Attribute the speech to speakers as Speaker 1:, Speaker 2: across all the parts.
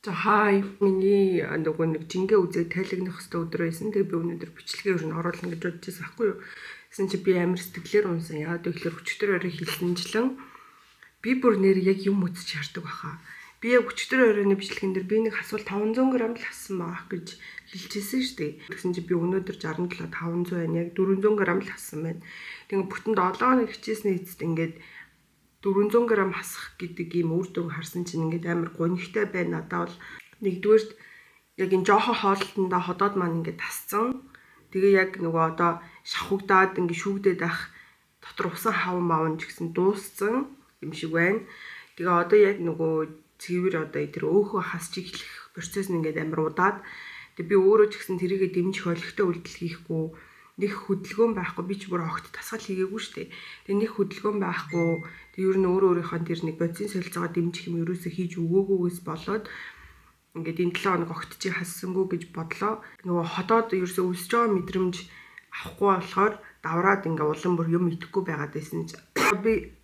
Speaker 1: За хай миний нөгөө нэг жингээ үзээ тайлгнах хэвээр өдөр байсан. Тэгээ би өнөөдөр бичлэгээ ер нь оруулна гэж бодож байсан байхгүй юу. Гэсэн чи би амар сэтгэлээр унсан. Яагаад гэвэл өчтөр орой хэлсэнчлэн би бүр нэр яг юм үзэж шаарддаг баха. Би яг өчтөр оройны бичлэгэн дээр би нэг асуул 500 г л ассан байх гэж хэлчихсэн шүү дээ. Тэгсэн чи би өнөөдөр 67 500 байна. Яг 400 г л ассан байна. Тэгээ бүтэн 7 хоног хичээсний эцэст ингээд 400 г хасах гэдэг ийм үр дүн харсан чинь ингээд амар гонигтай байна. Надад бол нэгдүгээрт яг энэ жоохон хоолтондоо ходоод маань ингээд тасцсан. Тэгээ яг нөгөө одоо шавхагдаад ингээд шүүгдээд байх дотор усан хаван мавн ч гэсэн дууссан юм шиг байна. Тэгээ одоо яг нөгөө цэвэр одоо тэр өөхөө хасч эхлэх процесс нь ингээд амар удаад. Тэгээ би өөрөө ч гэсэн тэрийгэ дэмжих олигтой үйлдэл хийхгүй нэг хөдөлгөөн байхгүй. Би ч бүр огт тасгал хийгээгүй шүү дээ. Тэгээ нэг хөдөлгөөн байхгүй. Тэгээ ер нь өөрийнхөө тэр нэг бодисын солилцоогоо дэмжих юм ерөөсөө хийж өгөөгүйгээс болоод ингээд энэ 7 хоног огт чи хассангүй гэж бодлоо. Нөгөө ходоод ерөөсөө өсөж байгаа мэдрэмж авахгүй болохоор давраад ингээ улам бүр юм идэхгүй байгаад байсан ч би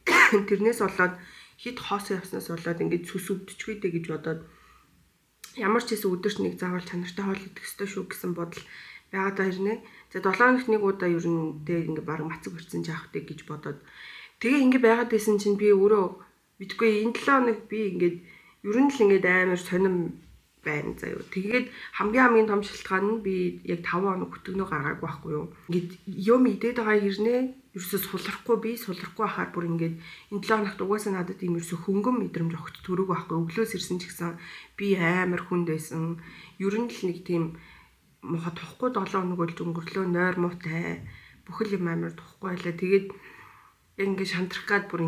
Speaker 1: тэрнээс болоод хит хоос явснаас болоод ингээд сүс өвдчихгүй дээ гэж бодоод ямар ч хэсэг өдөрт нэг заавал чанартай хоол идэх ёстой шүү гэсэн бодол байгаад байна. За 7 хоногт нэг удаа ер нь дээ ингээ баг мацаг өрцөн жаахтай гэж бодоод тэгээ ингээ байгаад байсан чинь би өөрөө мэдгүй энэ 7 хоног би ингээд ер нь л ингээд амар сонирм байна заяа. Тэгээд хамгийн том шалтгаан нь би яг 5 хоног хөтгөнөө гаргаагүй байхгүй юу. Ингээд юм идээд байгаа хэрнээ ерөөсөө сулрахгүй байхаар бүр ингээд энэ 7 хоногт угаасаа надад ийм ерөөсөө хөнгөн мэдрэмж огт төрөг байхгүй. Өглөөс ирсэн ч гэсэн би амар хүнд байсан. Ер нь л нэг тийм мохот тохгүй 7 хоног болж өнгөрлөө нойр муутай бүхэл юм амар тохгүй байлаа. Тэгээд ингээд шантрах гад бүр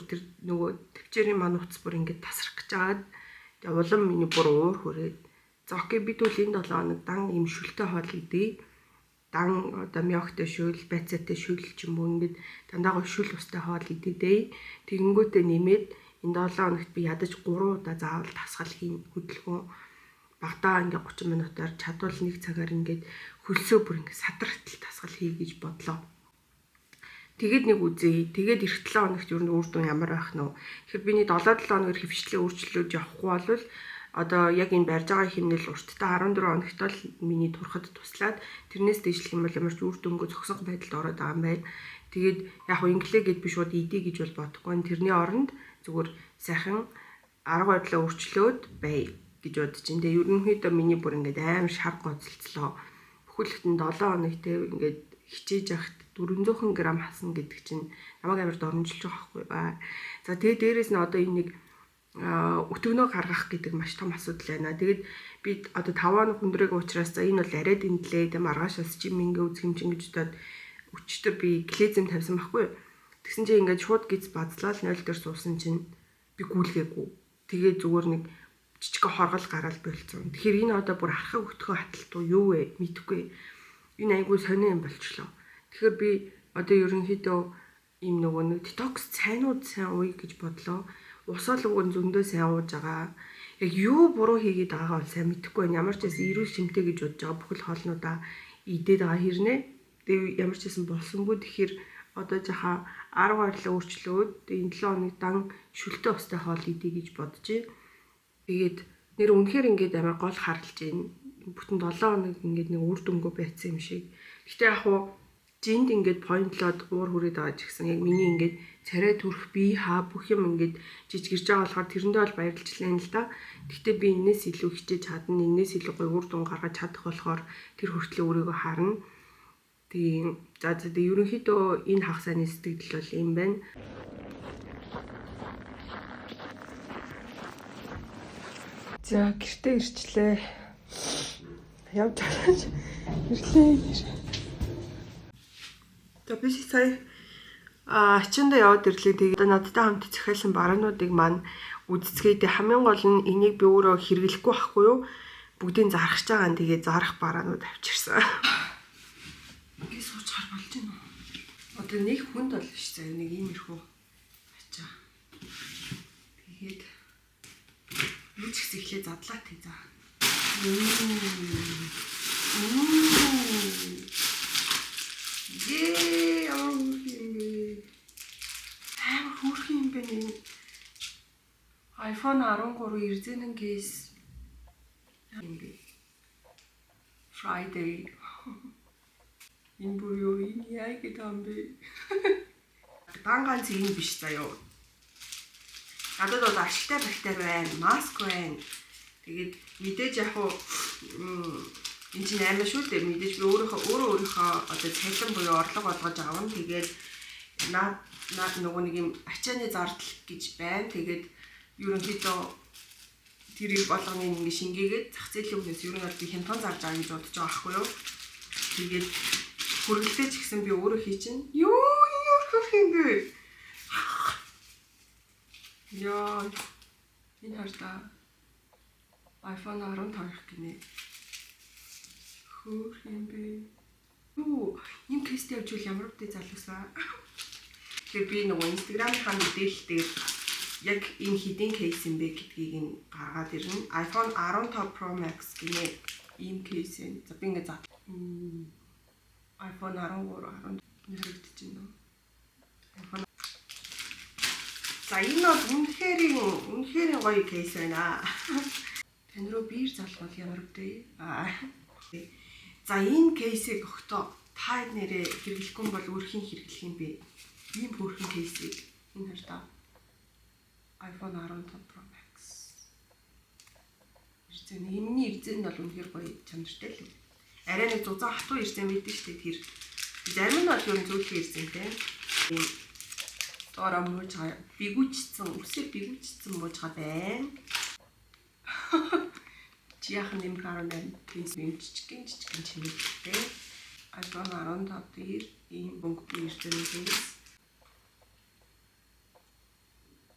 Speaker 1: тэр нөгөө төвчээрийн маань утас бүр ингээд тасрах гэж жаад тэгээ улам миний бүр уур хүрээд за окей бид бол энэ 7 хоног дан юм шүлтэй хоол идээ. Дан одоо мёхтэй шүл, байцаатай шүл ч юм уу ингээд дандаа шүл устай хоол идээ. Тэгэнгүүтээ нэмээд энэ 7 хоногт би ядаж 3 удаа заавал тасгал хийн хөдөлгөөн багтаа ингээд 30 минутаар чадвал 1 цагаар ингээд хөлсөө бүр ингээд садрахтал тасгал хий гэж бодлоо. Тэгээд нэг үзье. Тэгээд эх 7 хоногт юу үр дүн ямар байх нь вэ? Тэгэхээр биний 7 хоногор хөвчлээ өөрчлөлөж явахгүй бол одоо яг энэ барьж байгаа хэмнэл урттай 14 хоногт л миний турхад туслаад тэрнээс дээшлэх юм бол ямар ч үр дүнгүй зогсох байдалд ороод байгаа юм байна. Тэгээд яг хөө инглигээд би шууд идэ гэж бол бодохгүй. Тэрний оронд зүгээр сайхан арга барилаа өөрчлөөд бай гэж бодож байна. Тэгээд ерөнхийдөө миний бүр ингээд амар шар гоцолцлоо. Бүхэлдэн 7 хоног те ингээд хичээж явахт 400 г хасна гэдэг чинь намайг амар дормжилж байгаа байхгүй. За тэгээ дээрэс нь одоо энэ нэг өтгөнөө гаргах гэдэг маш том асуудал байна. Тэгээд би одоо 5 хоног хүндрэг уучраас за энэ бол арай дэндлээ тэ маргаашаас чи мингээ үзэх юм чинь гэж бодоод өчтөр би глезем тавьсан байхгүй. Тэгсэн чинь ингээд шууд гиз базлаад 0 дээр суусан чинь би гүйлгээгүй. Тэгээ зүгээр нэг жижиг хоргол гараад болцсон. Тэгэхээр энэ одоо бүр архаг өтгөө хаталтуу юу вэ мэдэхгүй. Энэ айгүй сонио юм болчлоо. Тэгэхээр би одоо ерөнхийдөө ийм нөгөө нэг детокс сайн уу гэж бодлоо. Усаал уг зөндөө сайн ууж байгаа. Яг юу буруу хийгээд байгаагаа бол сайн мэдэхгүй байна. Ямар ч байсан эрүүл шимтэй гэж бодож байгаа бүхэл хоолнуудаа идээд байгаа хэрнээ. Тэгээ ямар ч байсан болсонгүй. Тэгэхээр одоо жаха арга барилаа өөрчлөөд энэ 7 хоног дан шүлтэй устай хоол идэ гэж бодож байна. Тэгээд нэр үнэхээр ингээд амар гол харалж байна. Бүтэн 7 хоног ингээд нэг үр дүнгүй байцсан юм шиг. Гэхдээ яг хуу жинд ингээд поинтлоод уур хүрээд байгаа ч гэсэн яг миний ингээд царай төрөх бие хаа бүх юм ингээд жижигэрж байгаа болохоор тэрэндээ бол баярлж лээ л да. Гэхдээ би энэс илүү хичээж чадна, энэс илүү гоё үр дүн гаргаж чадах болохоор тэр хүртлээ өөрийгөө харна. Тийм. За ерөнхийдөө энэ хагас сайны сэтгэл бол юм байна. За гэртээ ирчлээ. Явж байгаа. Ирлээ. За би сая ачаанда яваад ирлээ. Тэгээд надтай хамт захиалсан бараануудыг маань үздцгээд хамгийн гол нь энийг би өөрөө хэрэглэхгүй байхгүй юу? Бүгдийг зарахж байгаа нь тэгээд зарах бараанууд авчирсан. Ингээ суучаар болж байна уу? Одоо нэг хүнд бол биш заа нэг иймэрхүү ачаа. Тэгээд юу ч гэсэн ихлэ задлаа тий за. iPhone 13 эрзэнэн кейс Friday. Энэ буюу энэ яа гэдэг юм бэ? Дан ганц энэ биш заяа. Надад бол ашигтай бактери байна, маск байна. Тэгээд мэдээж яг уу энэ чинь амар шүү дээ. Мэдээж би өөрийнхөө одоо цалин буюу орлого олгож авна. Тэгээд нөгөө нэг юм ачааны зардал гэж байна. Тэгээд ерөнхийдөө тэрийг болгоны ингэ шингээгээд зах зээлийн өмнөөс ер нь бол би хямдхан зарж байгаа гэж бодож байгаа байхгүй юу. Тэгээд хөргөлтэй ч гэсэн би өөрөө хий чинь. Юу хөрх юм бэ? Яа. Энэ хараа. iPhone 15 гинэ. Хөрх юм бэ? Юу, юм тест явуул ямар үдэ залуусаа. Тэгэхээр би нөгөө Instagram-ийн мэдээлэлээр яг энэ хэдийн кейс юм бэ гэдгийг нь гаргаад ирнэ. iPhone 15 Pro Max гинэ ийм кейс юм. За би ингэ зат. iPhone 13 нэрэгдэж байна. За энэ бол үнэхээр гоё кейс байна. Тань руу биер залгуул ямар үдэ. За энэ кейсийг өгтөө та нэрээ хэрэглэхгүй бол өөрхийн хэрэглэх юм бэ? Ийм бүрхэн кейсийг энэ хараа. iPhone 15 Pro Max. Энэний ирзэн бол үнэхээр гоё чанартай л. Арай нэг зузаан хатуу ирзэн мэдэн штэ тэр. Зарим нь бол ер нь зөвхөн ирзэнтэй. Ийм доороо мууж байгаа бигүүчсэн, үсээ бигүүчсэн мууж байгаа байна. Жияхан юм гараад кейс юм жижигэн чимээтэй. iPhone 15 дээр ийм бөнгөгүй ирзэн кейс.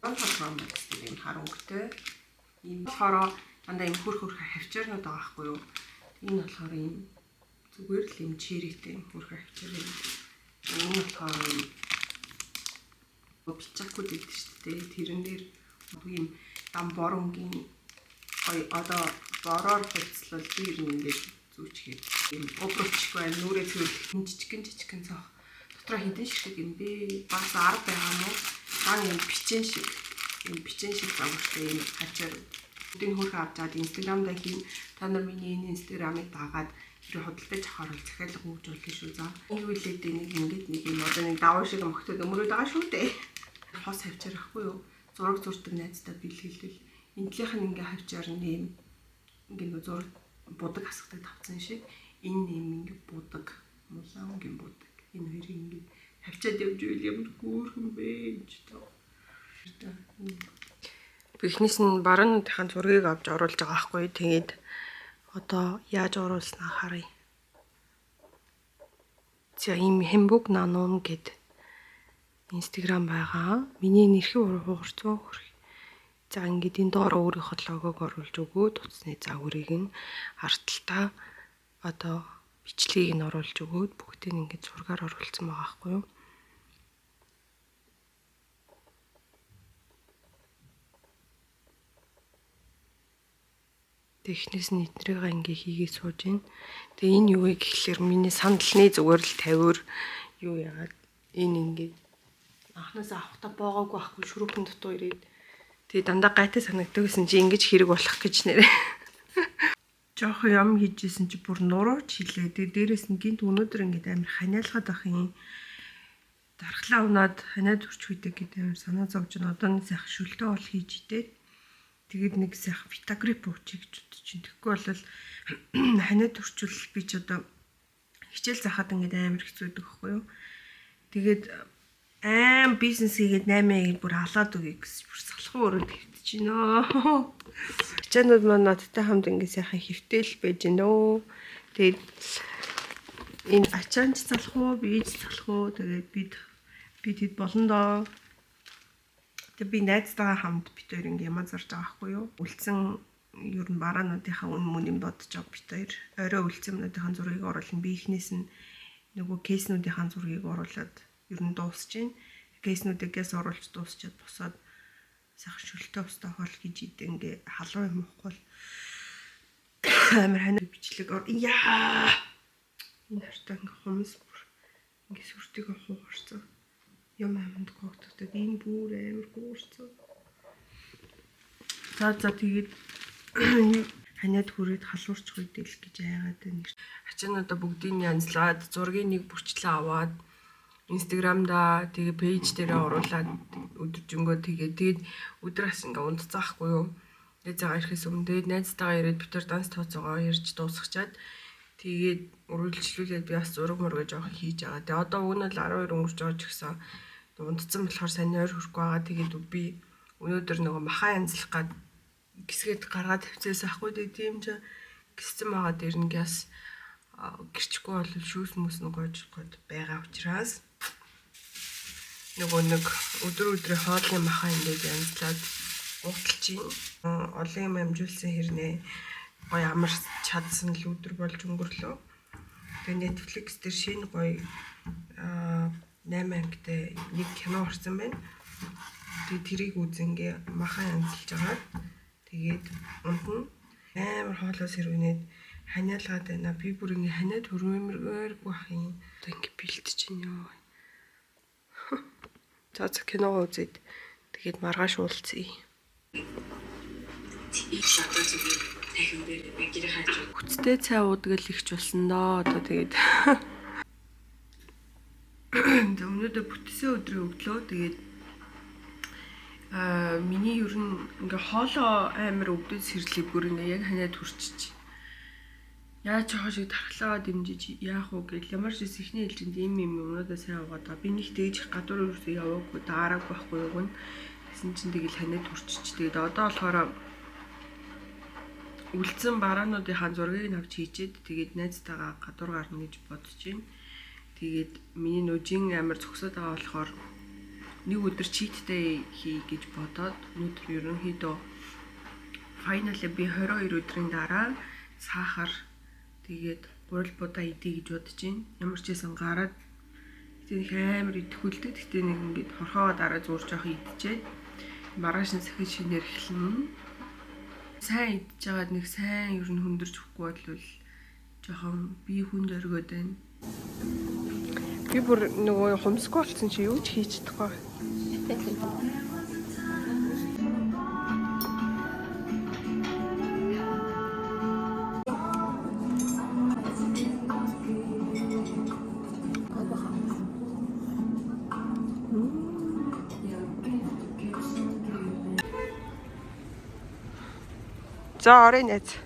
Speaker 1: Pro Max гэдэг юм харангуйтай. Ийм болохоор дандаа ийм хөрх хавчаарнууд байгаа байхгүй юу? Энэ болохоор ийм зүгээр л ийм чирэтэй ийм хөрх хавчаар юм. Энэ болохоор бичээгүй гэдэг шүү дээ. Тэрэн дээр ийм дам боронгийн гоё одоо бороор хувцлал би ер нь ингээд зүүчгээд ийм обрууч байна. Нүрээ цэвэрлэх жижигэн цаах. Дотроо хэдэн ширхэг юм бэ? Бас 10 байгаа мó. Дан юм бичэн шиг замтай юм хачаар өдний хөрх авчаад Instagram-даа хийн. Та нар миний энэ Instagram-ыг дагаад тэр худалдаж авахаар захиалга өгж болох шүү. За энэ үйлээд нэг ингэж нэг юм одоо нэг даваа шиг мөхтөд өмөрөөд байгаа шүү дээ. Хос хавчаар ахгүй юу? Зураг зурдаг найздаа бэлгэлвэл энэ талийнх нь ингээ хавчаар нэм ингээ нөө зураг будаг хасгадаг тавцсан шиг энэ нэм ингээ будаг мулаангийн будаг. Энэ хоёрыг ингээ хавчаад явж ивэл ямар гүүрхэн бэ гэж тоо. Бихнес нь баруунынхаа зургийг авч оруулж байгаа байхгүй. Тэгээд одоо яаж оруулснаа харъя. За ийм Hamburg Nano гэд Instagram байгаа. Миний нэрхээ хугарцсан хөрх. За ингээд энэ доор өөрийнхөө логог оруулж өгөөд утасны загварыг нь арталтаа одоо бичлэгийг нь оруулж өгөөд бүгдийг ингээд зургаар оруулсан байгаа байхгүй юу. Технээс нь эднэрийг ингээ хийгээд сууж байна. Тэгээ энэ юу вэ гэхлээр миний сандалны зүгээр л 50-оор юу яагаад энэ ингээ анхнаас авахта боогоогүй ахгүй шүрүүхэн дутуу ирээд тэгээ дандаа гайтай санагддаг гэсэн чи ингэж хэрэг болох гэж нэрээ. Жохо юм хийжсэн чи бүр нурууч хилээ. Тэгээ дээрэс нь гинт өнөөдөр ингээ амар ханиалгаад ах юм. Дархлаа унаад ханиад үрчвэдэг гэдэг амар санаа зовж байна. Одоо нэг сайх шүлтөө бол хийж идээд тэгээд нэг сайх Vitagrip уучих гэж бодож чинь. Тэгэхгүй бол ханиад төрчүүл би ч одоо хичээл заахад ингээд амар хэцүү байдаг байхгүй юу. Тэгээд бизнес хийгээд 8 бүр халаад үгүй гэсэн бүр салхуу өрөөнд хэвтэж байна. Ачаанууд маань надтай хамт ингээд сайхан хэвтэл байж байна. Тэгээд энэ ачаанч салхуу, бийж салхуу тэгээд бид хэд болно доо. Би найзтайгаа хамт бит хоёр ингээм ямаа зарж байгаа байхгүй юу. Үлдсэн ер нь бараануудынхаа үнэн бодож байгаа бит хоёр. Орой үлдсэн юмнуудынхаа зургийг оруулна. Би ихнээс нь нөгөө кейснүүдийнхаа зургийг оруулаад ер нь дуусч байна. Кейснүүдээс оруулж дуусчаад босоод сайхан шүлтөө устаа хол гэж идэ ингээ халуун юм ухгүй амар ханаа бичлэг яа энэ хартаа ингээ хумс бүр ингээ сүртийг хуурсан. Юм аманд коогддаг энэ бүр амар гуурсан. За тэгээд ханиад хүрээд халуурч гойдэл гэж айгаад байна. Ачаануудаа бүгдийг янзлаад зургийг нэг бүрчлээ аваад Instagram-да тэгээ пэйж дээрээ оруулаад өдөржингөө тэгээд өдрөөс ингээ унтцаахгүй юу. Тэгээд заа ирэхээс өмнө тэгээд найзтайгаа ирээд бид нар данс тооцоогоо ярьж дуусгачаад тэгээд үргэлжлүүлээд би бас зураг мургаж авах хийж байгаа. Тэгээд одоо өгнө л 12 өнгөрч байгаа ч гэсэн унтцсан болохоор сайн нойр хүрхгүй байгаа. Тэгээд би өнөөдөр нөгөө махаа янзлах гад гисгээд гаргаад тавьчихсан ахгүй тийм ч гиссэн байгаа дээр ингээс гэрчгүй бол шүүс мүс нь гойж байгаа учраас нөгөө нэг өдрийн хоолны махаа ингээд янзлаад уутлж байна. Олон юм амжуулсан хэрнээ гоё амар чадсан л өдөр болж өнгөрлөө. Тэгээ Netflix дээр шинэ гоё 8 ангитай нэг кино орсон байна. Тэгээ тэрийг үзэнгээ махаа янзлж байгаа. Тэгээд унтна. Амар хоолоос хэрвнээд ханиалгаад байна. Би бүр ингээ ханиад хөрмөргөөргүй ах юм. Одоо ингээ бэлтэж байна ёо. За кино үзээд тэгээд маргааш уулзъя. Хүчтэй цай уудаг л ихч болсон доо. Одоо тэгээд өнөөдөр бүтсэн өдрийн өглөө тэгээд миний ер нь ингээ хоолоо амар өвдөж сэрлээ бүр ингээ яг ханиад хүрчиж. Яаж чохоо шиг тархлаа дэмжиж яах вэ гэл ямар ч ихний ээлжинд юм юмнуудаа сайн угаад байгаа. Би нэг дээж гадуур юусэн яваагүй даараг байхгүй юу гэн. Тэсэн чинь тэгэл ханиад хүрчиж. Тэгээд одоо болохоор үлдсэн бараануудынхаа зургийг авч хийчихэд тэгээд найзтайгаа гадуур гарна гэж бодож байна. Тэгээд миний нөжин амар зөксөд байгаа болохоор нэг өдөр читтэй хий гэж бодоод өнөөдөр ерөнхийдөө файнали би 22 өдрийн дараа сахар тэгээд гурил будаа идэ гэж бодож байна. Ямар ч байсан гараад тэгээд амар идэхүүлдэг. Гэтэ нэг ингээд хорхоо дараа зурж явах идчихээд маргааш нь сахиж шинээр эхэлнэ. Сайн идэж байгаад нэг сайн ер нь хөндөрч өгөхгүй бол жоохон би хүнд оргиод байна. Би бүр нөгөө хумсгүй болсон чи юу ч хийж чадахгүй. За орой нэз.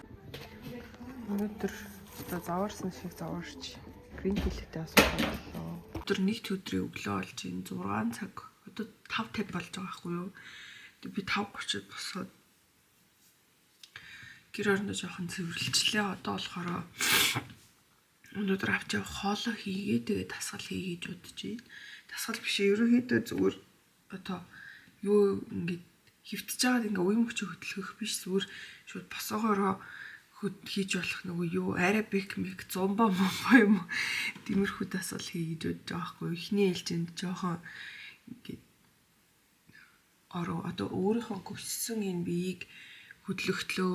Speaker 1: Өнөөдөр одоо заварсан шиг заварч грин тилтэй асууж боллоо. Өдөр нэгт өдрийн өглөө болж байна. 6 цаг. Одоо 5:50 болж байгаа байхгүй юу? Тэгээ би 5:30-д босоод гэр орноо жоохон цэвэрлжлээ. Одоо болохоор өнөөдөр авч явах хоолоо хийгээ тэгээ дасгал хийе гэж бодож байна. Дасгал биш ерөнхийдөө зүгээр одоо юу ингээд хөвтөж байгаад ингээ уян мөчөө хөтлөх биш зүгээр шууд босоогоороо хийж болох нөгөө юу арабик мик зумба момбо юм тиймэрхүү дасгал хий гэж бодож байгаа хгүй. Эхний ээлжинд жоохон ингээ одоо өөрийнхөө гүссэн энэ биеийг хөдлөхтлөө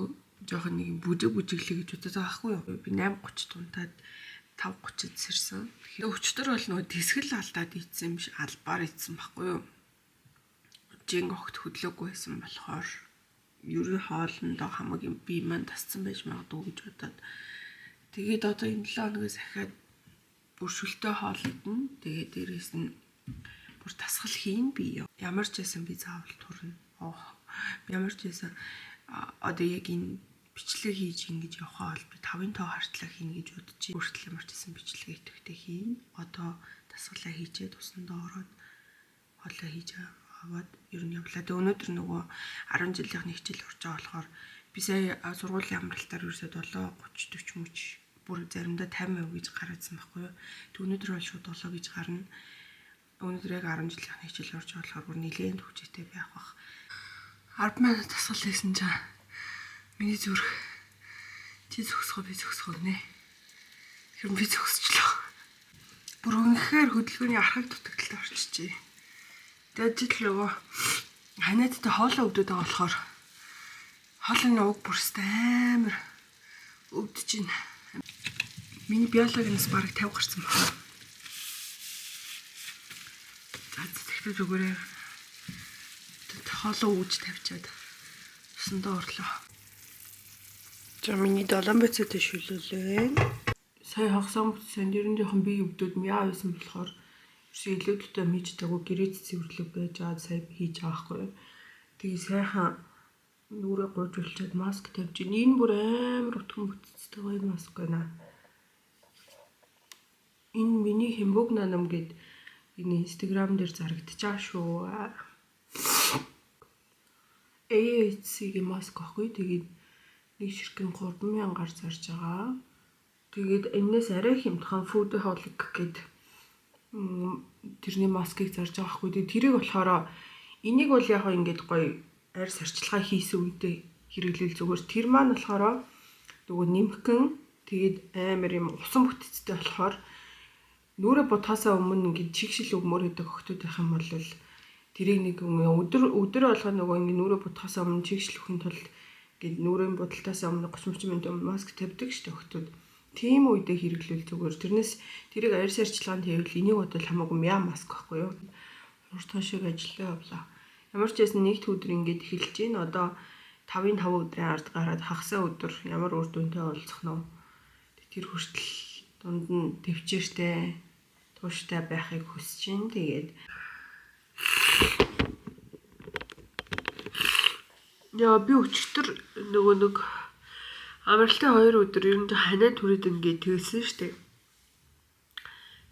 Speaker 1: жоохон нэг бүжиглээ гэж бодож байгаа хгүй. Би 8:30 тунтаад 5:30-д сэрсэн. Тэгэхээр өчтөр бол нөгөө тэсгэл алдаад ийдсэн биш албаар ийдсэн байхгүй юу. Жинг огт хөдлөөгүй байсан болохоор ерөн хоолндоо хамаагүй би маань тасцсан байж магадгүй гэж бодоод тэгээд одоо энэ 7 хоногоос ахаад бүр шүлтэй хоол идэн тэгээд дээрээс нь бүр тасгал хийн би ямар ч байсан би заавал турна. Ямар ч байсан одоо яг энэ бичлэг хийж ингэж явхаа бол би 5-ын тоо хартлаа хийнэ гэж бодож байна. Хүртэл ямар ч байсан бичлэг идэвхтэй хийн. Одоо тасгалаа хийчээд уснандаа ороод хоолоо хийж аваад ер нь явлаа. Тэгээ өнөөдөр нөгөө 10 жилийнх нь хичээл орж байгаа болохоор би сая сургуулийн амралтаар ерөөсөө 7:30 40 мөч бүр заримдаа 50% гэж гараадсан байхгүй юу. Тэг өнөөдөр бол шууд 7 гэж гарна. Өнөөдөр яг 10 жилийнх нь хичээл орж байгаа болохоор бүр нэлээд хүчтэй байх бах. 10 минут тасгал хийсэн чинь миний зүрх чи зөксгөө би зөксгөө нэ. Хэрэг би зөксчлөө. Бүр үнэхээр хөдөлгөөний архаг дутагдaltaй орчихжээ. Тэгээд жил нөгөө ханиадтай хоолоо өвдөд байгаа болохоор хоолны уг бүрстэй амар өвдөж байна. Миний биологийнээс бараг 50 гарсан байна. За тэгэхээр зүгээрээ хоолоо өвж тавьчаад усандаа орлоо. За миний 7 байцаатай шүлүүлээ. Сая хагасаа бүтсэн ер нь жоохон бие өвдөд мяа байсан болохоор ерөөсөө илүүдтэй мэдтэйгөө гэрээ цэвэрлэг байж аваад сая хийж байгаа байхгүй. Тэгээ сайхан нүрээ гуйж үлчээд маск тавьж ийн. Энэ бүр амар утган бүтцтэй гоё маск байна. Энэ миний хэмбөг нанам гэд энэ инстаграм дээр зарагдчихаа шүү. AHC-ийн маск ахгүй. Тэгээд нэг ширхгэн 3000-аар зарж байгаа. Тэгээд энэс арай хямдхан Foodaholic гэд тэрний маскыг зарж байгаа хгүй. Тэгээд тэрийг болохоор энийг бол яг ингээд гоё арьс арчилгаа хийсэн үедээ хэрэглээл зүгээр. Тэр маань болохоор нөгөө нэмхгэн тэгээд амар юм усан бүтцтэй болохоор нүрэ бутахаасаа өмнө ингээд чигшил өгмөр гэдэг хөхтүүд байх юм бол тэрийг нэг өдөр болгоо нөгөө ингээд нүрэ бутахаасаа өмнө чигшил өгөхийн тулд ингээд нүрийн будалтаасаа өмнө 30 минут өмнө маск тавьдаг шүү дээ хөхтүүд. Тийм үедээ хэрэглэвэл зүгээр. Тэрнээс тэрийг арьс арчилгаанд хийвэл энийг бодвол хамаагүй мяа маск байхгүй юу? Урт хашиг ажиллаа явлаа. Ямар ч байсан нэгд өдөр ингээд эхэлж гин. Одоо 5-5 өдрийн ард гараад хагасаа өдөр ямар үр дүнтэй уулзах нь. Тэр хүртэл дунд нь төвчээртэй тууштай байхыг хүсэж байна. Тэгээд яа би өчтөр нөгөө нэг амралтын 2 өдөр ер нь ханаа түрээд ингээд тэгсэн штэ.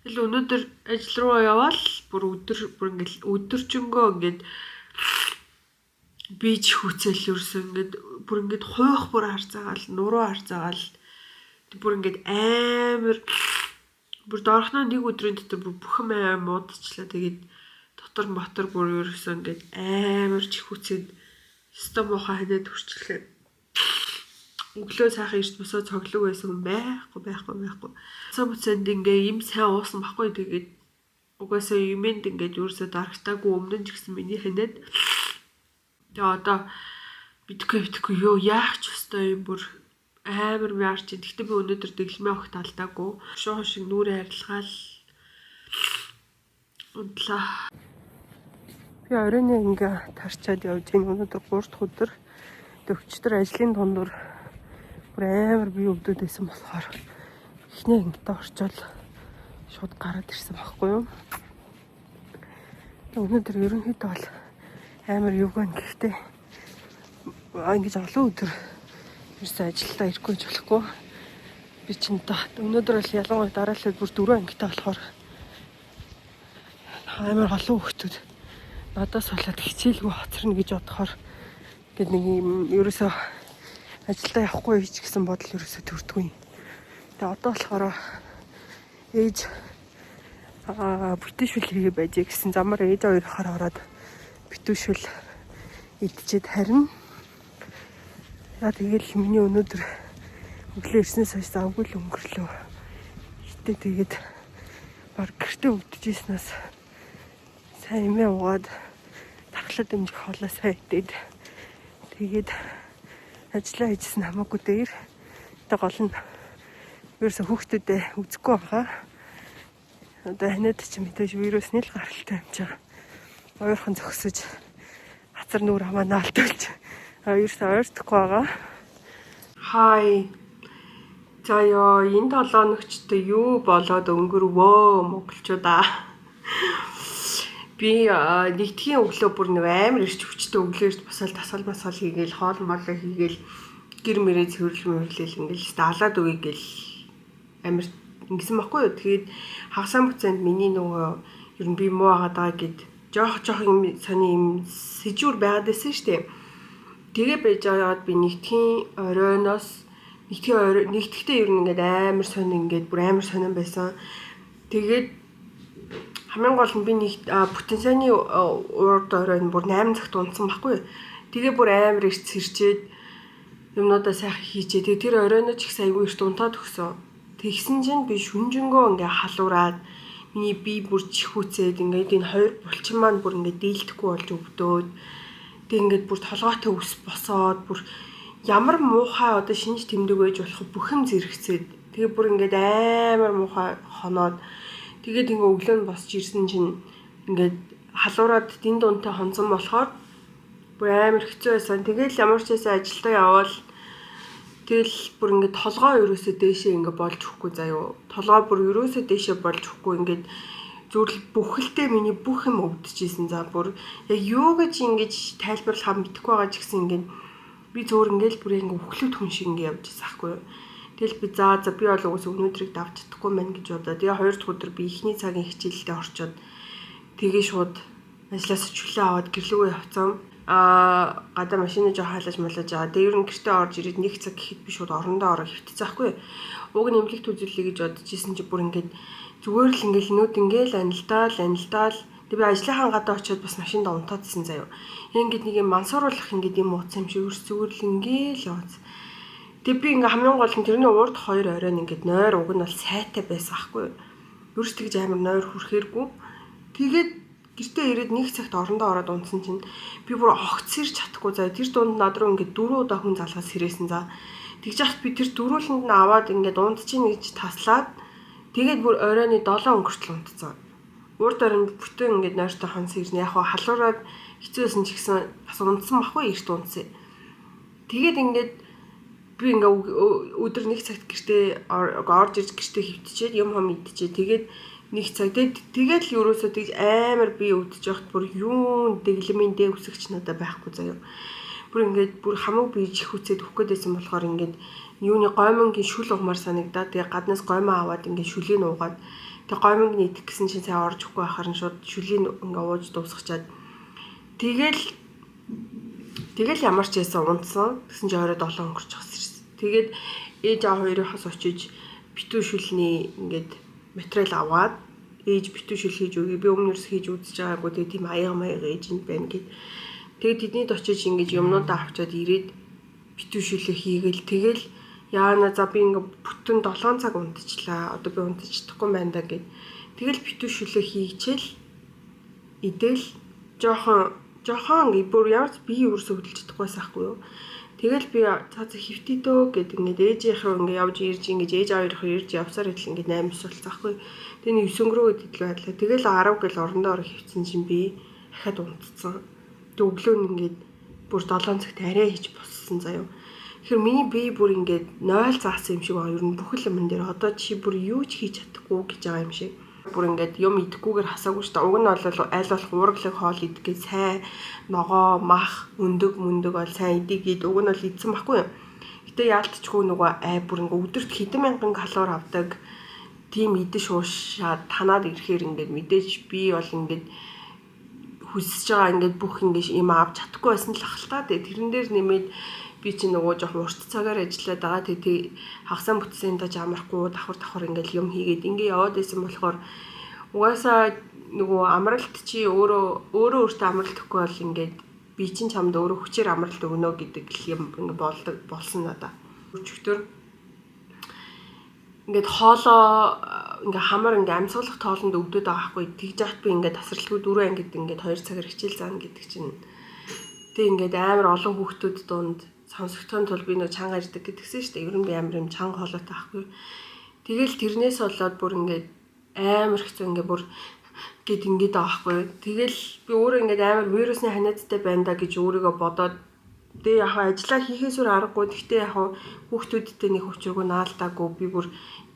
Speaker 1: Тэгэл өнөөдөр ажил руу яваал бүр ингээд өдөржингөө ингээд бич хүцэл ерөөсөн ингээд бүр ингээд хойх бүр харцаагаал нуруу харцаагаал бүр ингээд амар бүр доорхноо нэг өдрийн дотор бүр бүхэн амар муудчлаа. Тэгээд дотор мотор бүр ерөөсөн ингээд амар чихүцээд стомохоо ханаа төрчлээ. Өглөө сайхан ирж босоо цоглог байсан байхгүй. Цаа буцаад ингээ им сайн уусан байхгүй. Тэгээд угаасаа юмэнд ингээд ерөөсөө дарагтаагүй өмнө ч гэсэн миний ханаад тэгээ одоо битгүй юу яах ч ёстой юм бүр амар мяарч. Тэгтээ би өнөөдөр дэглэмээ авах талдаагүй. Шуун шиг нүрээ арилгаал унтлаа. Би оройн ингээ тарчаад явж гин өнөөдөр 3 дахь өдөр төвчтөр ажлын дундуур бүр амар бие өвдөд байсан болохоор эхний ангидаа орчоод шууд гараад ирсэн байхгүй юу. Өнөөдөр ерөнхийдөө бол амар юуган гэхдээ ингэж олон өдөр ерөөсөө ажилдаа ирэхгүй ч болохгүй. Би ч өнөөдөр бол ялангуяа дараалал бүр 4 ангидаа болохоор амар олон хүмүүс надаас болоод хичээлгүй хоцорно гэж бодохоор гээд нэг юм ерөөсөө ажилдаа явахгүй ч гэсэн бодол ерөөсөө төрдгүй. Тэгээ одоо болохоор ээж бүтээшүүл хийгээ байж гэсэн замаар ээж хоёр хахаар ороод бүтээшүүл идчихэд харин яа тэгэл миний өнөөдөр өглөө ирснээс хойш завгүй л өнгөрлөө. Гэтэ тэгээд баг гэртээ өвдөжсэнээс сайн эмээ угаад тархлаад дэмжих хоолоо сайн идээд тэгээд ажиллаа хийжсэн хамаагүй дээр тэг гол нь ерөөсө хүүхдүүдэд үзэхгүй байгаа. Одоо ханаад чи мэдээж вирусны л гаралтай юм чаа. Ойрхон зөксөж хацар нүур хамаа наалтуулж ерөөсө ойртохгүй байгаа. Хай. За ёо энэ 7 хоногчтой юу болоод өнгөрвөө монголчуудаа. Би нэгдгийн өглөө бүр нэг амар ирч хүчтэй өглөө ирж босоод тасгал хийгээл хоол моолоо хийгээл гэр мэрээ цэвэрлээл ингээл далаад үе гээл амар ингэсэн баггүй юу. Тэгээд хагасаа буцаанд миний нөгөө ер нь би муу агаад байгаа гэд жоох юм сони юм сэжүүр байгаад байсан штэ. Тэгээ байж байгаад би нэгтгэхдээ ер нь ингээд амар сони ингээд бүр амар сонирн байсан. Тэгээд хамгийн гол нь би бүтэн сайны урд оройн бүр 8 цагт унтсан байхгүй. Тэгээ бүр амар ирц сэрчээд юмнуудаа сайхан хийчээ. Тэгээ тэр оройн ч их айгүй ирт унтаад өгсөн. Тэгсэн чинь би шүнжэнгөө ингээ халуураад миний бие бүр чихүүцээд ингээд энэ хоёр булчин маань бүр ингээ дийлдэхгүй болж өвдөөд тэг ингээд бүр толгойтой ус босоод бүр ямар муухай одоо шинж тэмдэг байж болох бүхэм зэрэгцээд тэгээ бүр ингээд амар муухай хоноод тэгээд ингээ өглөө нь босч ирсэн чинь ингээд халуураад дин дунтай хонцсон болохоор бүр амар хэцүү байсан. Тэгээд ямар ч байсан ажилдаа явбал Тэгэл бүр ингээд толгоо ерөөсөө дээшээ ингээд болж өгөхгүй заяо. Толгоо бүр ерөөсөө дээшээ болж өгөхгүй ингээд зүгээр бүхэлдээ миний бүх юм өвдөжсэн. За бүр яг юу гэж ингэж тайлбарлахаа мэдэхгүй байгаа ч гэсэн ингээд би зөөр ингээд бүр ингээд өглөө хүн шиг ингээд явж байсан хгүй юу. Тэгэл би за би бол угсаа өнөөдрийг давж чадахгүй мэн гэж бодоод тэгээ 2 дахь өдөр би эхний цагийн хичээлдээ орчоод тэгээ шууд ажлаас чөлөө аваад гэрлүүгээ явцсан. Гадаа машины жоо хаалаж малаж байгаа. Тэгээ ер нь гэртээ орж ирээд 1 цаг гэхэд би шууд орондоо ороо хөвтцсэн хгүй. Уг нь эмнэлэгт үзүүлэе гэж бодож исэн чи бүр ингээд зүгээр л ингээд нүүд ингээд анилдаал. Тэгээ би ажлынхаа гадаа очиод бас машинд унтаадсэн заяа. Ингээд нэг юм мансууруулах ингээд юм ууц юм шиг зүгээр л ингээд л явц. Тэгээ би ингээд хамгийн гол нь тэрний урд 2 оройн ингээд нойр уг нь бол сайтай байсан хгүй. Юурс тэгж амар нойр хүрхээргүй. Тэгээд гэртээ ирээд 1 цагт орондоо ороод унтсан чинь би бүр огц сэрж чадахгүй заяа. Тэр дунд над руу ингээд 4 удаа хүн залгаас сэрээсэн за. Тэгж яхад би тэр дөрүүлэнд нь аваад ингээд унтчихна гэж таслаад тэгээд бүр оройны 7 өнгөртөл унтцсан. Урд оройн бүтэн ингээд нойртой хон сэрнэ. Яг халуураад хэцүүсэн ч гэсэн бас унтсан баггүй эрт унтсан. Тэгээд ингээд би ингээд өдөр 1 цагт гэртээ орж ирж гэртээ хөвтчихэд юм идчихээ. Тэгээд 1 цаг тэгээд л ерөөсөө тэгж амар би өвдөж явахт бүр юун дэглэмийн дэ үсгч надад байхгүй заяа. Бүр ингээд бүр хамаг би их үцээд өгөх гээдсэн болохоор ингээд юуны гоймонгийн шүл угмаар санагдаад тэгээ гаднаас гоймоо аваад ингээд шүлийг уугаад тэгээ гоймонг идэх гэсэн чинь цаа орж өгөхгүй байхаар нь шууд шүлийг ингээд ууж дуусгачаад тэгэл ямар ч яасан унтсан гэсэн чинь орой 7 өнгөрч ирсэн. Тэгээд ээж аа хоёрын хос очиж битүү шүлний ингээд материал аваад ээж битүү шүл хийж өгье. Би өмнөөс хийж үзэж байгаагүй тэгээ тийм аяга ээж энд байна гэд. Тэгээд тэднийд очиж ингэж юмнуудаа авчаад ирээд битүү шүлээ хийгээл тэгэл яана за би ингээ бүтэн 7 цаг унтчихлаа. Одоо би унтаж чадахгүй байна да гэд. Тэгэл битүү шүлээ хийчихэл идэл жоохон ингээ бүр ямар ч бие өрсө хөдөлж чадахгүйсэн хгүй юу. Тэгэл би цаа хөвтий дөө гэд ингээд ээжийнхээ ингээ явж ирж ингэж ээж аваарийнхаа ирж явсаар идэл ингээ 8 болцсаахгүй. Тэгээ 9 өнгөрөө идэл байдлаа. Тэгэл 10 гэл орондоо орох хөвцөн чинь би дахиад унтцсан. Тэг өглөө нь ингээд бүр 7 цагт арай хийж боссон заяа. Тэгэхээр миний бие бүр ингээд 0 заасан юм шиг байна. Ер нь бүх юм дээр одоо чи бүр юу ч хийж чадахгүй гэж байгаа юм шиг. Бүр ингээд юм идэхгүйгээр хасаагүй шүү дээ. Уг нь бол аль болох уурглаг хоол идгээ сайн ногоо, мах, өндөг бол сайн идгээд уг нь бол идсэн байхгүй юу. Гэтэ яалтчгүй нөгөө бүр ингээд өдөрт хэдэн мянган калори авдаг тийм идэж уушаад танаад ирэхээр ингээд мэдээж би бол ингээд хүсэж байгаа ингээд бүх ингээд юм авч чадахгүй байсан л ахaltaа. Тэрэн дээр нэмээд би чи нөгөө жоохон урт цагаар ажиллаад байгаа. Тэгээ хагасаа бүтсэнд тааж амархгүй давхар ингээд юм хийгээд ингээд яваад байсан болохоор угаасаа нөгөө амралт чи өөрөө өөртөө амралт өгөхгүй бол ингээд би чин чамд өөрөө хүчээр амралт өгнө гэдэг юм ингээд болсон надаа. Өчигдөр ингээд хоолоо ингээ хамар ингээ амьсгалах тоолонд өвдөд байгаа хгүй. Тэгж яхад би ингээ тасралтгүй 4 ангид ингээ 2 цагаар хичээл заана гэдэг чинь. Тэг ингээд амар олон хүүхдүүд дунд сонсогдохын тулд би нэг чанга ирдэг гэдгсэн шүү дээ. Ер нь би амар юм чанга хоолойтой байхгүй. Тэгэл тэрнээс болоод бүр ингээд амар хэцүү ингээ бүр гэд ингээд байгаа хгүй. Тэгэл би өөрөө ингээд амар вирусны ханиадтай байна да гэж өөрийгөө бодоод тэгээ яг ажиллаа хийхээс өөр аргагүй. Гэхдээ яг хүүхдүүдтэй нэг хүчрэгөө наалдаагүй. Би бүр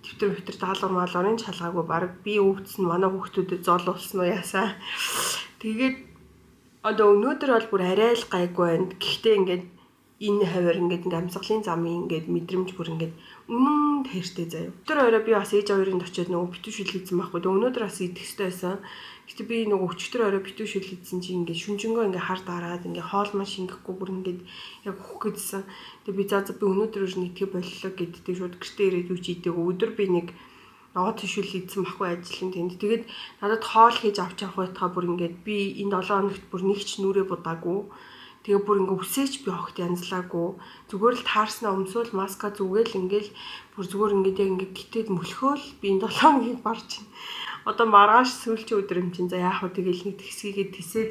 Speaker 1: төвтөр даалгавар малгарын чалгаагүй баг би өвдсөн манай хүүхдүүдэд зол болсон уу яасаа. Тэгээд одоо өнөөдөр бол бүр арай л гайгүй байна. Гэхдээ ингээд энэ хавар ингээд амьсгалын замын ингээд мэдрэмж бүр ингээд үнэн тэртэй заяа. Өдөр орой би бас ээж хоёрынд очиод нөгөө битүү шүл хийсэн байхгүй. Өнөөдөр бас идэх хэрэгтэй байсан. Гэтэ би нөгөө өчтөр орой битүү шүл хийсэн чинь ингээд шүнжэнгөө ингээд хар дараад ингээд хоол маш шингэхгүй бүр ингээд яг өөх гэдсэн. Тэгээ би за би өнөөдөр өөр нэгтгэе боллоо гэддэг шууд гэртээ ирээд юу ч идээг өдөр би нэг ногоо тишүүл хийсэн байхгүй ажлын тэнд. Тэгээд надад хоол хийж авч явах байтугай бүр ингээд би энэ 7 хоногт бүр нэг ч нүрээ будаагүй. Тэгээ бүр ингээ үсээч би огт янзлаагүй. Зүгээр л таарснаа өмсөөл маска зүгээл ингээл бүр зүгээр ингээд яг ингээ гитэд мөлхөөл би энэ 7 хоногийг барж байна. Одоо маргааш сүүлчийн өдөр юм чинь за яах вэ тэгэл нэг тэгсгийгээ тисээд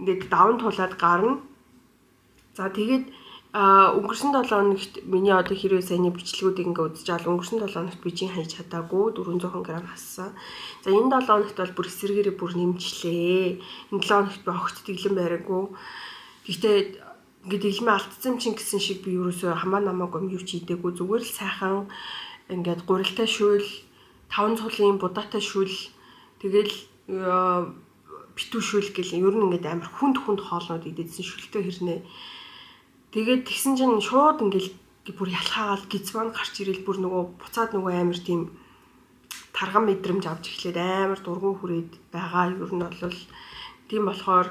Speaker 1: ингээд даван тулаад гарна. За тэгээд өнгөрсөн 7 хоногт миний одоо хэрвээ саяны бичлэгүүдийг ингээ үзэж авал өнгөрсөн 7 хоногт бижийн хайж чадаагүй 400 г хассан. За энэ 7 хоногт бол бүр эсэргээрээ бүр нэмжлээ. Энэ 7 хоногт би огт тэглэн байраагүй. Гэхдээ ингээд илмээ алдсан чинь гэсэн шиг би ерөөсөө хамаа намаагүй юу ч хийдэггүй зүгээр л сайхан ингээд гурилтай шүүл 5 цулын будаатай шүүл тэгэл битүү шүүл гэл ер нь ингээд амар хүнд хоолнууд идээдсэн шүлтэй хэрнээ. Тэгээд тэгсэн чинь шууд ингээд бүр ялхаагаад гизман гарч ирэл бүр нөгөө буцаад нөгөө амар тийм тарган мэдрэмж авч эхлээд амар дургуун хүрээд байгаа. Ер нь бол тийм болохоор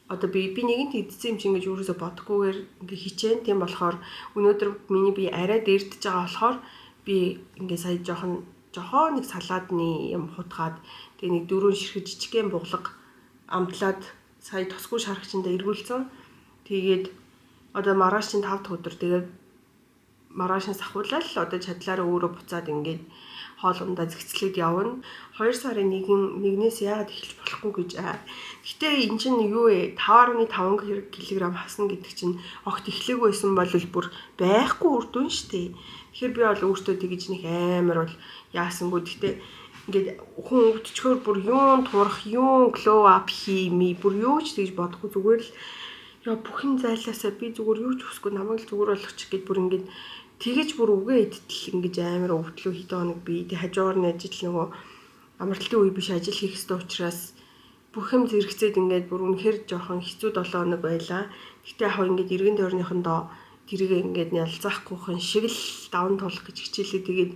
Speaker 1: одоо би нэгэнт идсэн юм чи ингэж юурээсээ бодохгүйгээр ингээ хичээн. Тийм болохоор өнөөдөр миний би арай дээрдэж байгаа болохоор би ингээ сая жоохон нэг салаадны юм хутгаад тэгээ нэг 4 ширхэг жижигхэн буглаг амтлаад сая тосгүй шарагчиндаа эргүүлсэн. Тэгээд одоо маргааш чинь 5 дахь өдөр тэгээд маргаашаас ахуулаад одоо чадлаараа өөрөө буцаад ингээд хоолундаа зэгцлээд явна. 2 сарын 1-ээс яагаад эхэлж болохгүй гэж. Гэтэ эн чинь юу вэ? 5.5 кг хасна гэдэг чинь огт эхлэегүй байсан бол бүр байхгүй үр дүн шүү дээ. Тэгэхээр би бол өөртөө тэгж нэг амар бол яасангүй. Гэтэ ингээд хүн өвдчгөр бүр юун турах, юун glow up хийми бүр юу ч тэгж бодохгүй зүгээр л яа бүхэн зайлаасаа би зүгээр юу ч хүсэхгүй намайг л зүгээр болгочих гэд бүр ингээд тэгэж бүр үгээ идтэл ингэж амар өвдлөө хэд хоног би тэг хажуугаар нь ажил нөгөө амралтын үе биш ажил хийх ёстой учраас бүх юм зэрэгцээд ингээд бүр үнэхээр жоохон хэцүү 7 хоног байлаа. Гэтэ яг ингээд эргэн тойрныхондоо тэрийг ингээд ялцаахгүйхэн шиг л даван тулах гэж хичээлээ. Тэгээд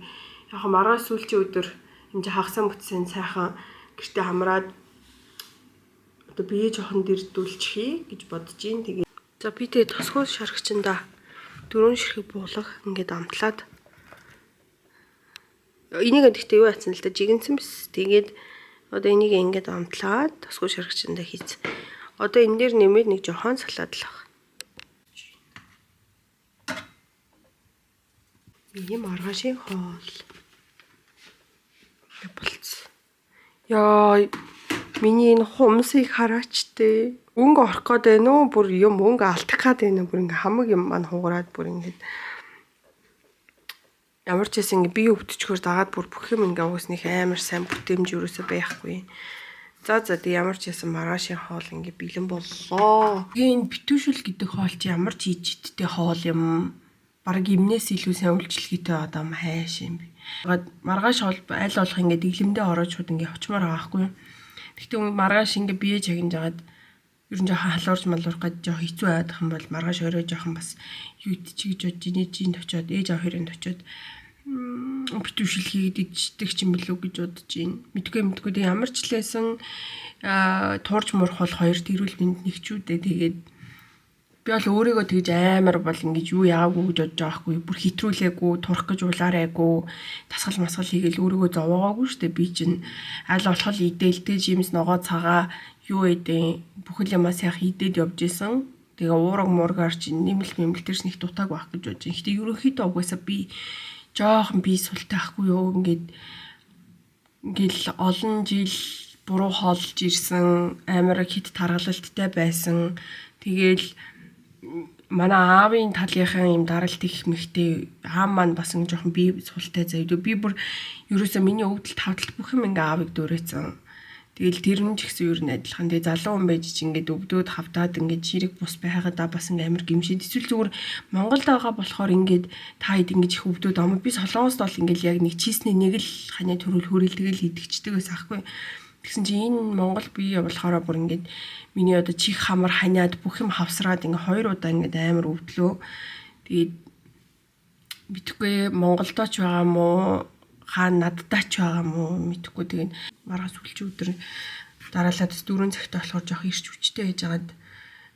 Speaker 1: яг маргааш сүүлчийн өдөр энэ хагасаа бүтсэн сайхан гэртээ хамраад одоо бие жоохон дэрдүүлчихье гэж бодож ийн. Тэгээд за би тэгээ тосгоо шарагчиндаа 4 ширхэг буулгах ингээд амтлаад энийг гэхдээ юу яцсан л да жигэнсэн биш. Тэгээд одоо энийг ингээд амтлаад тосгоо шарагчиндаа хийц. Одоо энэ дээр нэмээд нэг жохон салаад л баг. Миний маргаашийн хоол болцсон. Яа миний энэ хумсыг хараач тээ. Өнгө орох гээд байна уу? Бүр юм өнгө алдах гээд байна уу? Бүр ингээ хамаг юм маань хугараад бүр ингээд ямар ч байсан ингээ бие өвдчихөр дагаад бүр бүх юм ингээ угасныг амар сайн бүтээмж юусоо байхгүй. За тэг ямар ч байсан маргаашийн хоол ингээ бэлэн боллоо. Энэ битүүшүүл гэдэг хоол чи ямар ч хийж идтэй хоол юм. Бараг юмнээс илүү сайн үйлчлэгээтэй адам хайш юм би. Маргааш хоол аль болох ингээ дэглэмдээ ороод шууд ингээ очмоор байгаа байхгүй. Гэхдээ маргааш ингээ бие чагнаж агаад ер нь жоохон халуурж малуурах гэж жоохон хэцүү байдаг юм бол маргааш орой жоохон бас юу идчихэж бодож инээжинд очиод ээж аваа хэрэнд очиод битүүшил хийгээд идчихдэг юм билүү гэж бодож байна. Мэдгүй тэг ямар ч лээсэн туурж мурах бол хоёр тэрүүл мэнд нэгчүүдээ тэгээд би бол өөрийгөө тэгж амар бол ингэж юу яагаагүй гэж бодож байгаа хгүй. Бүр хитрүүлээгүй, турах гэж улаарайгүй, тасгал масгал хийгээл өөрийгөө зовоогоогүй штэ. Би чинь аль болох идээлтэй жимс ногоо цагаа юу эдээ бүхэл юмаа сайх идээд явж исэн. Тэгээ уураг муургаар чинь нэмэлт тэрс нэг дутааг байх гэж бодож байна. Гэтэ ерөнхийдөө угаасаа би жоохон би султай ахгүй юу ингээл олон жил буруу хоолж ирсэн, амар хит таргалалттай байсан. Тэгээл манай аавын талынхаа юм даралт их мэхтэй аав маань бас ингэ жоохон би султай заяа. Би бүр ерөөсөө миний өвдөлт тавталт бүх юм ингээ аавыг дөөрөөцөн. Тэгэл тэр нь ч гэсэн ер нь адилхан. Тэгээ залуу хүн байж чи ингээд өвдөөд хавтаад ингээд чирэг бус байгаад бас ингээ амар гимшид. Эсвэл зүгээр Монголд байгаа болохоор ингээд та хэд ингэж их өвдөөд ам би солонгост бол ингээд яг нэг чийсний нэг л ханы төрөл хүрээлтгэл идэгчдэг байсан аахгүй. Тэгсэн чи энэ Монгол бие болохоор бүр ингээд миний одоо чих хамар ханиад бүх юм хавсраад ингээ 2 удаа ингээд амар өвдлөө. Тэгээд битгүй Монголдоо ч байгаа мó хаана надтай ч байгаа мó мэдхгүй. Тэгээд маргааш үлчи өдөр дараалаад 4 цагт болохоор жоох ирч хүчтэй байж байгаад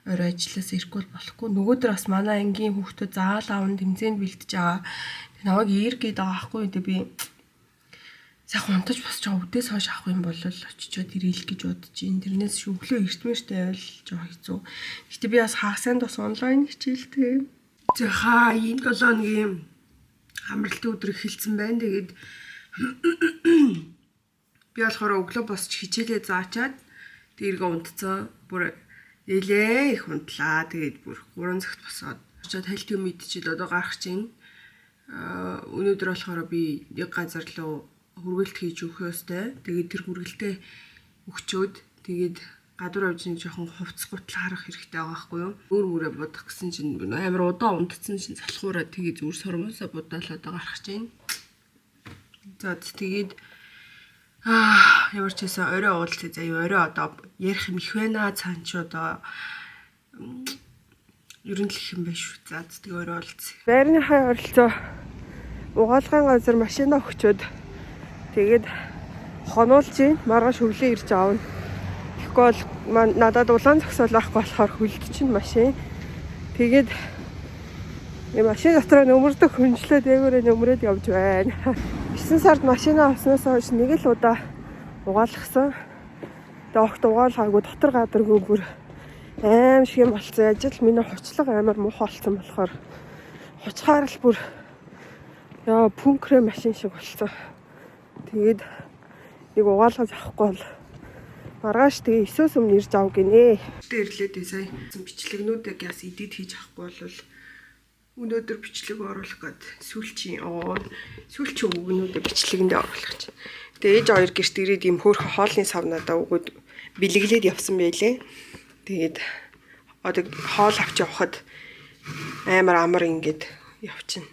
Speaker 1: орой ажиллаас ирэхгүй болохгүй. Нөгөөдөр бас манай ангийн хүүхдүүд заал аавн тэмцээнд бэлтэж байгаа. Наваг иргээд байгаа хгүй. Тэгээд би сайхан унтаж босч байгаа үдээс хойш авах юм бол очичоод ирээл гэж бодож байна. Тэрнээс өглөө эртмээртэй байвал жоох хэцүү. Гэтэ би бас хагасанд бас онлайн хичээлтэй. Зөха энэ 7 хоногийн амралтын өдөр эхэлсэн байна. Тэгээд би болохоор өглөө босч хичээлээ заачаад тэргээ унтцсан. Бүр нэлээ их унтлаа. Тэгээд бүр 3 цагт босоод очиод хальт юм идчихэл одоо гарах чинь. Өнөөдөр болохоор би нэг газар руу хүргэлт хийж өгөх ёстой. Тэгээд тэр хүргэлтээ өгчөөд тэгээд гадуур авч нэг жоохон хувцс гутал харах хэрэгтэй байгаа байхгүй юу. Өөр бодох гэсэн чинь амар удаан унтцсан чинь залхуураа тэгээ зүгээр сормосоо будаалаад гарах чинь. За тэгээд ямар ч байсан орой уулзъя заяа. Орой одоо ярих юм их байна. Цаан ч одоо ерөн л их юм байна шүү. За тэгээ орой уулзъя. Байрныхаа оролцоо угаалгын газар машинаа өгчөөд тэгээд хонуулж ийн маргааш өглөө ирж аавна. Тэгвэл надад улаан зогсоол авахгүй болохоор хөлдчихнэ машин. Тэгээд машин дотроо нөмөрдөг хүнжлээд дээгүүрээ нөмрөөд явж байна. 9 сард машинаа авснаас хойш нэг л удаа угаалгасан. Тэгээд огт угаалгаагүй дотор гадаргүй бүр аим шиг юм болцсон. Ажил миний хучлага амар муухай болсон болохоор хучгаар л бүр яа пүнкрэ машин шиг болцсон. Тэгээд нэг угаалгаж авахгүй бол маргааш тэгээ 9-с өмнө ирж аав гинэ. Ирлээд сая бичлэгнүүдийг яс эдит хийж авахгүй бол өнөөдөр бичлэг оруулах гээд сүүлчийн үгнүүдээ бичлэгэндээ оруулах гэж. Тэгээ ээж хоёр гэрт ирээд юм хөөрхөн хоолны савнадаа өгөөд бэлэглээд явсан байлээ. Тэгээд одоо хоол авч явхад амар амар ингээд явчихна.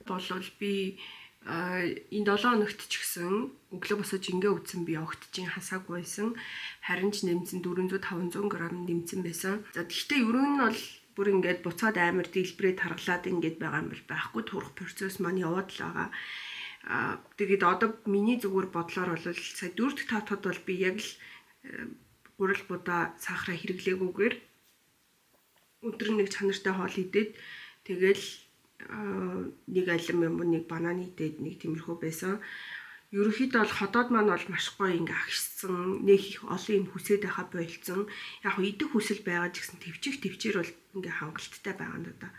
Speaker 1: Болвол би энэ 7 хоногт ч гэсэн өглөө босож ингээ үтсэн би огт чинь хасаагүй байсан. Харин ч нэмсэн 400-500 г нэмсэн байсан. За тэгвэл ер нь бол бүр ингээд буцаад амар дэлбэрээ таргалаад ингээд байгаа юм бол байхгүй турах процесс маань яваад л байгаа. Тэгээд одоо миний зүгээр бодлоор бол сая 4 дахь тавтад бол би яг л 3 будаа сахараа хэрэглээгүйгээр өдөр нэг чанартай хоол идээд тэгэл нэг алим юм нэг бананы идээд нэг тиймэрхүү байсан. Ерөнхийдөө бол ходоод маань бол маш гоё ингээ агшсан, нэг их олон юм хүсээд байхаа болцсон. Яг идэх хүсэл байгаа ч гэсэн төвчээр бол ингээ хангалттай байгаа нь одоо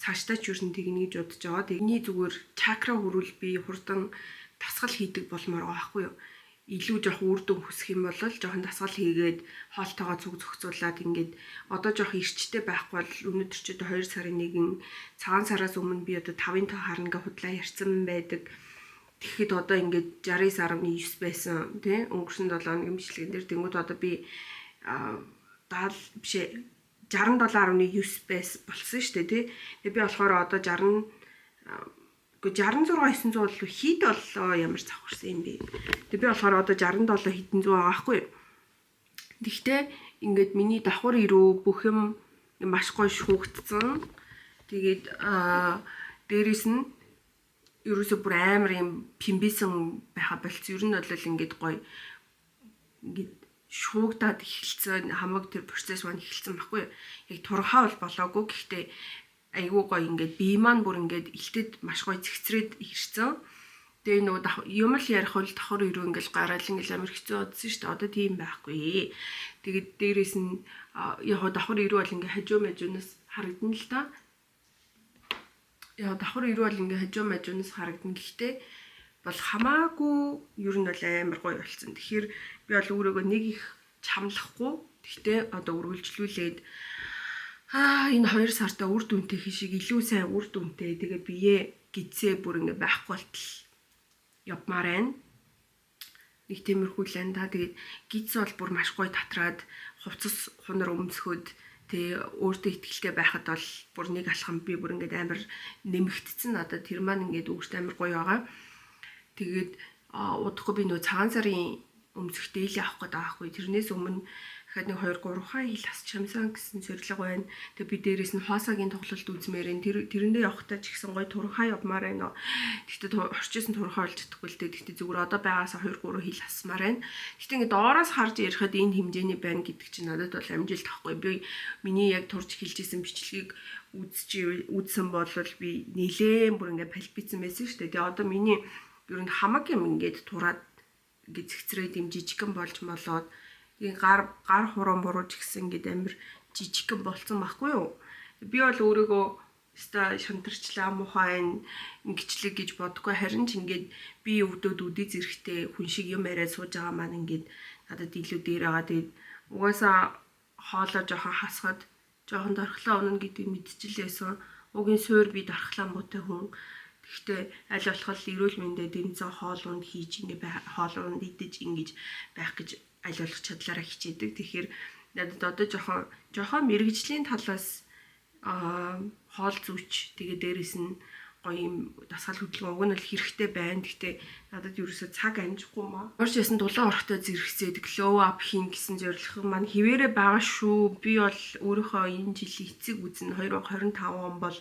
Speaker 1: цаашдаа ч юусэн тэгнэ гэж бодож байгаа. Тэгний зүгээр чакра хөрвөл би хурдан дасгал хийдэг болмоор байгаа байхгүй юу. Илүү жоохон үр дүн хүсэх юм бол жоохон дасгал хийгээд хоолтойгоо зүг зохицуулаад ингээд одоо жоохон ирчтэй байхгүй бол өнөөдөр ч одоо 2 сарын 1 цагаан сараас өмнө би одоо 5-ын тоо харангаа худлаа ярьсан байдаг. Тэгэхэд одоо ингээд 69.9 байсан тий өнгөрсөн 7 хоногийн бичлэгэн дээр тэнгууд одоо би 67.9 болсон шүү дээ тий. Тэгээ би болохоор одоо 66-900 бол хийд боллоо ямар завхарсан юм бэ. Тэгээ би болохоор одоо 67 хэдэн зуун байгаа байхгүй юу. Тэгтээ ингээд миний давхар ирүү бүх юм маш гоё шүүгдсэн. Тэгээд дээрэс нь ерөөсө бүр амар юм пимбисэн байха болцсон. Ер нь бол ингээд гоё ингээд шуугдаад эхэлсэн хамаг тэр процесс маань эхэлсэн байхгүй юу. Яг турхаа бол болоогүй. Гэхдээ айгуу гоё ингээд бие маань бүр ингээд илтэд маш гоё зэгцрээд ирсэн. Тэгээ нөгөө юм л ярих бол давхар ирүү ингээд гараал ингээд амар хэцүү бодсон шүү дээ. Одоо тийм байхгүй. Тэгээд дээрэс нь яг давхар ирүү бол ингээд хажуу мажуунаас харагдана л да. Яг давхар ирүү бол ингээд хажуу мажуунаас харагдана. Гэхдээ бол хамаагүй ер нь бол амар гоё болсон. Тэгэхээр би бол өөрийгөө нэг их чамлахгүй. Гэхдээ одоо үргэлжлүүлээд энэ 2 сартаа үр дүнтэй хишиг илүү сайн үр дүнтэй тэгээ бие гидсээ бүр ингээ байхгүй болтол явмаар байна. Нэг тиймэрхүү л энэ та тэгээд гидс бол бүр маш гоё татраад хувцас хунар өмсөхөд тэгээ өөртөө ихтэй байхад бол бүр нэг алхам би бүр ингээ амар нэмэгдсэн надад тэр маань ингээ үүрт амар гоё байгаа. Тэгээд удахгүй би нөө цагаан сарын өмсөх дээл авах гээд байгаа хгүй. Тэрнээс өмнө дахиад нэг 2-3 хаа хил асчамсан гэсэн зорилго байна. Тэгээ би дээрээс нь хоосагийн тоглолт үзмээрэн тэрэндээ явахтаа ч ихсэн гоё туранхаа явмаар байна. Гэхдээ орчижсэн туранхаа болж чадахгүй л дээ. Гэхдээ зүгээр одоо байгаасаа 2-3 хил асмаар байна. Гэхдээ ингээд доороос харж ярихад энэ хэмжээний байна гэдэг чинь надад бол амжилт авахгүй. Би миний яг турж хэлжсэн бичлэгийг үзсэн бол би нэлээд бүр ингээд палпицсан байсан шүү дээ. Тэгээ одоо миний ер нь хамаг юм ингээд тураад ингээд зэгцрээд юм жижигхэн болж молоод тийм гар хуран буруулж гисэн ингээд амир жижигхэн болцсон байхгүй юу. Би бол өөрийгөө өстой шантарчлаа мухаа ингэчлэг гэж бодгүй харин ч ингээд би өвдөд үдээ зэрэгтэй хүн шиг юм яриад сууж байгаа маань ингээд надад илүү дээр байгаа. Тэгээд угаасаа хоолоо жоохон хасахад жоохон дархлаа унана гэдгийг мэдчихлээсэн. Угийн суур би дархлаа муутай хүн. Гэхдээ аль болох эрүүл мэндэ дэмцэн хоол унд хийж ингэ хоол унд идэж ингэж байх гэж аль болох чадлаараа хичээдэг. Тэгэхээр надад одоо жоохон мэрэгжлийн талаас хоол зүйч тэгээ дээрэс нь гоё юм дасгал хөдөлгөөн уг нь бол хэрэгтэй байна. Гэхдээ надад ерөөсөө цаг амжихгүй маа. Орж ясан дулаан орохтой зэрэгцээд glow up хийн гэсэн зорилго маань хിവэрэ байгаа шүү. Би бол өөрийнхөө энэ жилийн эцэг үзэн 2025 он бол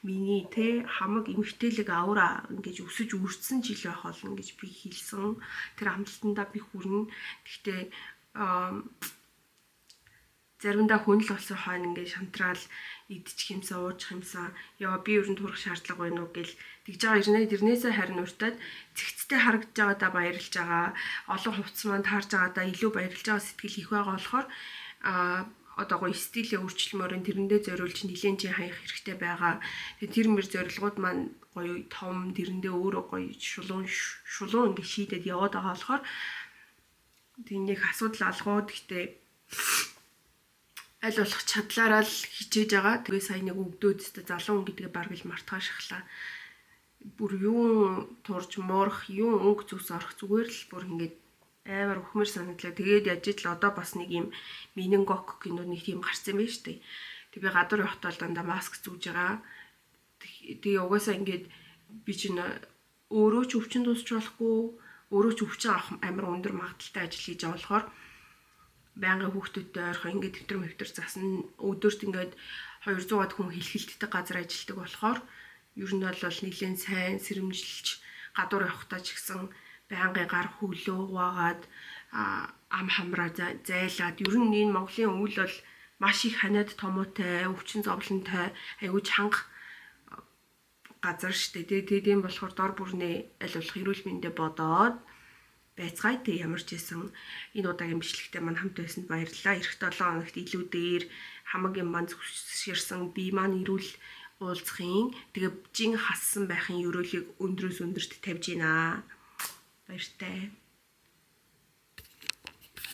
Speaker 1: миний хамаг эмгтээлэг аура ингэж өсөж үрдсэн жил байх болно гэж би хэлсэн. Тэр амлалтандаа би хүрнэ. Гэхдээ заримдаа хүн л болсон хойно ингээд шантраал идчих юмсаа уучих юмсаа яа би ер нь турах шаардлага байна уу гэл тэгж байгаа ирнээсээ харин уртад цэгцтэй харагдаж байгаадаа баярлж байгаа. Олон хувцас манд харж байгаадаа илүү баярлж байгаа сэтгэл их байгаа болохоор одоо гоё стилээ өөрчлөлмөр тэрэндээ зориулж нилээн чи хаях хэрэгтэй байгаа. Тэгээ тэр мөр зорилгууд маань гоё том тэрэндээ өөрөө гоё шулуун ингээд шийдээд яваад байгаа болохоор тийм нэг асуудал алгууд гэхдээ аль болох чадлаараа л хичээж байгаа. Тэгээ сая нэг өгдөөд залуу хүн гэдгээ бараг л мартгаа шахлаа. Бүр юу турж муурах, юу өнгө зүс орох зүгээр л бүр ингээд амар өхмөр санагдлаа. Тэгээд яж ил одоо бас нэг юм менингок гинөө нэг тийм гарсан байж тээ. Тэг би гадуур явахдаа дандаа маск зүүж байгаа. Тэгээ угаасаа ингээд би чинь өөрөө ч өвчин дуусч болохгүй, өөрөө ч өвчин авах амар өндөр магадaltaй ажил хийж байгаа болохоор байнгын хүүхдүүдтэй ойрхон ингээд төвтөр засан өдөрт ингээд 200-аад хүн хэлхэлттэй газар ажилладаг болохоор ер нь бол нэлийн сайн сэрэмжилж гадуур явахдаа ч гэсэн байнгын гар хөглөө угаагаад ам хамраа зайлаад ер нь энэ Монголын өвөл бол маш их ханиад томоотой, өвчин зовлонтой, айгүй чанга газар штэ. Тэгээд тийм болохоор дор бүрнээ аль болох эрүүл мэндэ бодоод байцгаая. Тэг ямар ч байсан энэ удаагийн бичлэгтээ маань хамт байсанд баярлалаа. Эх 7 хоногт илүү дээр хамаг юм маань зөвшөөрсөн бие маань эрүүл уулзахын тэгээ жин хассан байхын ерөөлийг өндрөөс өндөрт тавьж гинэ. Баяртай.